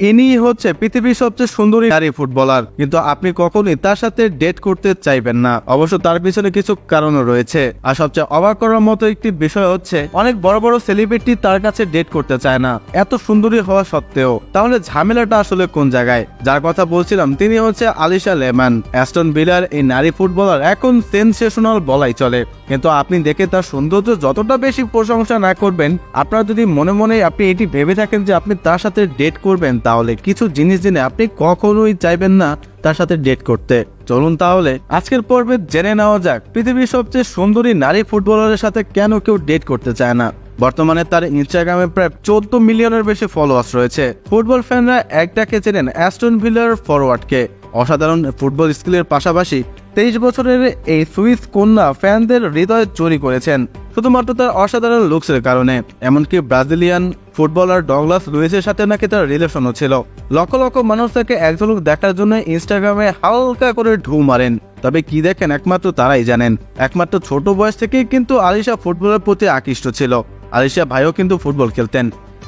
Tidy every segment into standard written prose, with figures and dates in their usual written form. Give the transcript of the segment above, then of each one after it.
ইনি হচ্ছে পৃথিবীর সবচেয়ে সুন্দরী নারী ফুটবলার, কিন্তু আপনি কখনোই তার সাথে ডেট করতে চাইবেন না। অবশ্য তার পিছনে কিছু কারণও রয়েছে। আর সবচেয়ে অবাক করার মতো একটি বিষয় হচ্ছে অনেক বড় বড় সেলিব্রিটি তার কাছে ডেট করতে চায় না, এত সুন্দরী হওয়া সত্ত্বেও। তাহলে ঝামেলাটা আসলে কোন জায়গায়? যার কথা বলছিলাম তিনি হচ্ছে আলিশা লেমান। অ্যাস্টন ভিলার এই নারী ফুটবলার এখন সেনসেশনাল বলাই চলে, কিন্তু আপনি দেখে তার সৌন্দর্য যতটা বেশি প্রশংসা না করবেন, আপনারা যদি মনে মনে আপনি এটি ভেবে থাকেন যে আপনি তার সাথে ডেট করবেন, তাহলে কিছু জিনিস জেনে আপনি কখনোই চাইবেন না তার সাথে ডেট করতে। চলুন তাহলে আজকের পর্বে জেনে নেওয়া যাক পৃথিবীর সবচেয়ে সুন্দরী নারী ফুটবলারের সাথে কেন কেউ ডেট করতে চায় না। বর্তমানে তার ইনস্টাগ্রামে প্রায় 14 মিলিয়নের বেশি ফলোয়ার্স রয়েছে। ফুটবল ফ্যানরা একটাকে চেনেন অ্যাস্টন ভিলার ফরওয়ার্ডকে। অসাধারণ ফুটবল স্কিলের পাশাপাশি 23 বছরের এই সুইস কন্যা ফ্যানদের হৃদয় চুরি করেছেন শুধুমাত্র তার অসাধারণ লুকসের কারণে। এমনকি ব্রাজিলিয়ান ফুটবলার ডগলাস লুইসের সাথে নাকি তার রিলেশনও ছিল। লক্ষ লক্ষ মানুষ তাকে এক ঝলক দেখার জন্য ইনস্টাগ্রামে হালকা করে ঢু মারেন। তবে কি দেখেন একমাত্র তারাই জানেন। একমাত্র ছোট বয়স থেকেই কিন্তু আলিশা ফুটবলের প্রতি আকৃষ্ট ছিল। আলিশা ভাইও কিন্তু ফুটবল খেলতেন।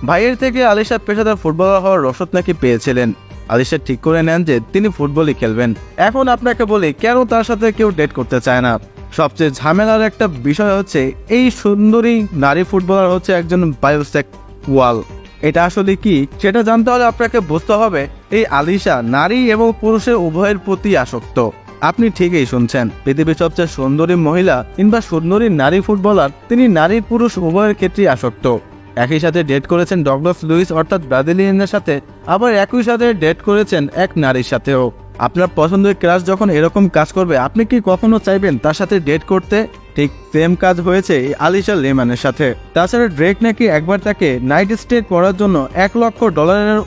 ভাইয়ের থেকে আলিশা পেশাদার ফুটবলার হওয়ার রসদ নাকি পেয়েছিলেন। আলিশা ঠিক করে নেন যে তিনি ফুটবলই খেলবেন। এখন আপনাকে বলি কেন তার সাথে কেউ ডেট করতে চায় না। সবচেয়ে ঝামেলার একটা বিষয় হচ্ছে এই সুন্দরী নারী ফুটবলার হচ্ছে একজন বায়োসেক্সুয়াল। এটা আসলে কি সেটা জানতে হলে আপনাকে বুঝতে হবে এই আলিশা নারী এবং পুরুষের উভয়ের প্রতি আসক্ত। আপনি ঠিকই শুনছেন, পৃথিবীর সবচেয়ে সুন্দরী মহিলা কিংবা সুন্দরী নারী ফুটবলার তিনি নারী পুরুষ উভয়ের ক্ষেত্রেই আসক্ত। একই সাথে ডেট করেছেন ডগলাস লুইস অর্থাৎ ব্রাজিলিয়ানের সাথে, আবার একই সাথে ডেট করেছেন এক নারীর সাথেও। আপনার পছন্দের ক্রাশ যখন এরকম কাজ করবে, আপনি কি কখনো চাইবেন তার সাথে ডেট করতে? ঠিক সেম কাজ হয়েছে এই আলিশা লেমানের সাথে। তাছাড়া ড্রেক নাকি একবার তাকে নাইট স্টে করার জন্য $1 লক্ষ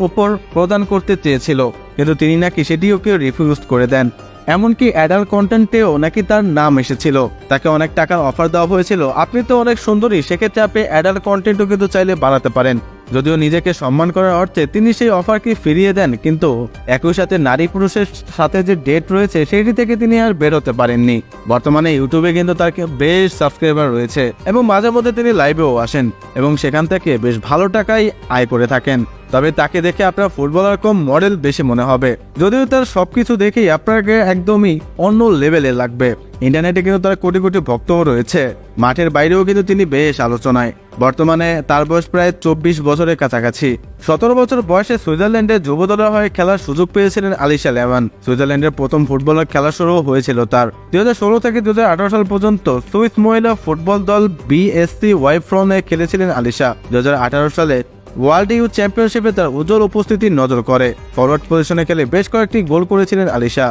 উপর প্রদান করতে চেয়েছিল, কিন্তু তিনি নাকি সেটিও কেউ রিফিউজ করে দেন। এমনকি অ্যাডাল্ট কন্টেন্টেও নাকি তার নাম এসেছিল। তাকে অনেক টাকার অফার দেওয়া হয়েছিল, আপনি তো অনেক সুন্দরী, সেক্ষেত্রে আপনি অ্যাডাল্ট কন্টেন্টও কিন্তু চাইলে বাড়াতে পারেন। যদিও নিজেকে সম্মান করার অর্থে তিনি সেই অফারকে ফিরিয়ে দেন, কিন্তু একই সাথে নারী পুরুষের সাথে যে ডেট রয়েছে সেটি থেকে তিনি আর বেরোতে পারেননি। বর্তমানে ইউটিউবে কিন্তু তার বেশ সাবস্ক্রাইবার রয়েছে এবং মাঝে মধ্যে তিনি লাইভেও আসেন এবং সেখান থেকে বেশ ভালো টাকাই আয় করে থাকেন। তবে তাকে দেখে আপনার ফুটবলার কম মডেল বেশি মনে হবে, যদিও তার সবকিছু দেখেই আপনাকে একদমই অন্য লেভেলে লাগবে। ইন্টারনেটে কিন্তু তার কোটি কোটি ভক্তও রয়েছে, মাঠের বাইরেও কিন্তু তিনি বেশ আলোচনায়। বর্তমানে তার বয়স প্রায় 24 বছরের কাছাকাছি। 17 বছর বয়সে সুইজারল্যান্ডের যুব দলের হয়ে খেলার সুযোগ পেয়েছিলেন আলিশা লেমান। সুইজারল্যান্ডের প্রথম ফুটবলার খেলা শুরু হয়েছিল তার 2016 থেকে 2018 সাল পর্যন্ত সুইস মহিলা ফুটবল দল BSC ওয়াইফ্রনে খেলেছিলেন আলিশা। 2018 সালে ওয়ার্ল্ড ইউথ চ্যাম্পিয়নশিপে তার উজ্জ্বল উপস্থিতি নজর করে। ফরওয়ার্ড পজিশনে খেলে বেশ কয়েকটি গোল করেছিলেন আলিশা।